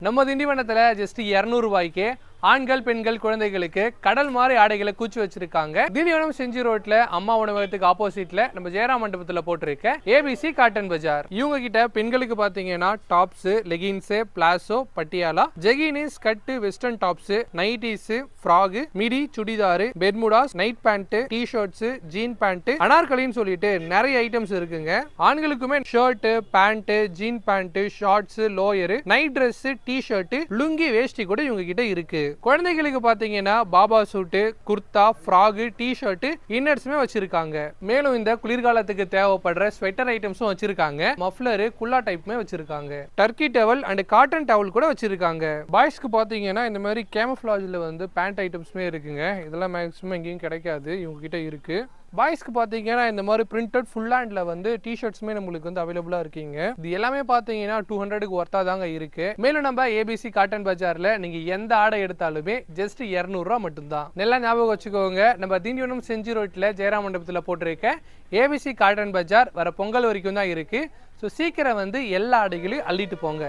நம்ம திண்டிவனத்துல ஜஸ்ட் 200 ரூபாய்க்கு ஆண்கள் பெண்கள் குழந்தைகளுக்கு கடல் மாதிரி ஆடைகளை கூச்சி வச்சிருக்காங்க. திண்டிவனம் செஞ்சி ரோட்ல அம்மா உணவகத்துக்கு ஆப்போசிட்ல நம்ம ஜெயராம் மண்டபத்துல போட்டிருக்க ஏபிசி காட்டன் பஜார். இவங்க கிட்ட பெண்களுக்கு பாத்தீங்கன்னா tops, leggings, palazzo, Patiala, jeggings, கட்டு, western tops, nighties, frock, midi, churidar, bermudas, night pant, T shirts, jean pant, அனார்கலின்னு சொல்லிட்டு நிறைய ஐட்டம்ஸ் இருக்குங்க. ஆண்களுக்குமே shirt, pant, jean pant, shorts, lower, night dress, T shirt, lungi, veshti கூட இவங்க கிட்ட இருக்கு. குழந்தைகளுக்கு பாத்தீங்கன்னா பாபா suit, kurta, frock, T shirt, இன்னர்ஸ்மே வச்சிருக்காங்க. மேலும் இந்த குளிர்காலத்துக்கு தேவைப்படுற ஸ்வெட்டர் ஐட்டம்ஸும் வச்சிருக்காங்க. மஃப்லர், குல்லா டைப்மே வச்சிருக்காங்க. Turkey towel and cotton towel கூட வச்சிருக்காங்க. பாய்ஸ்க்கு பாத்தீங்கன்னா இந்த மாதிரி கேமஃப்ளாஜ்ல வந்து பேண்ட் ஐட்டம்ஸ்மே இருக்குங்க. இதெல்லாம் மேக்ஸிமம் எங்கேயும் கிடைக்காது, இவங்க கிட்ட இருக்கு. பாய்ஸ்க்கு பார்த்தீங்கன்னா இந்த மாதிரி பிரிண்டட் ஃபுல் ஹேண்டில் வந்து டிஷர்ட்ஸுமே நம்மளுக்கு வந்து அவைலபிளாக இருக்குங்க. இது எல்லாமே பார்த்தீங்கன்னா 200க்கு ஒர்த்தாக தாங்க இருக்கு. மேலும் நம்ம ஏபிசி காட்டன் பஜாரில் நீங்கள் எந்த ஆடை எடுத்தாலுமே ஜஸ்ட் 200 ரூபா மட்டும்தான். நல்லா ஞாபகம் வச்சுக்கோங்க. நம்ம திண்டிவனம் செஞ்சி ரோட்டில் ஜெயராம் மண்டபத்தில் போட்டிருக்க ஏபிசி காட்டன் பஜார் வர பொங்கல் வரைக்கும் தான் இருக்கு. ஸோ சீக்கிரம் வந்து எல்லா ஆடைகளையும் அள்ளிட்டு போங்க.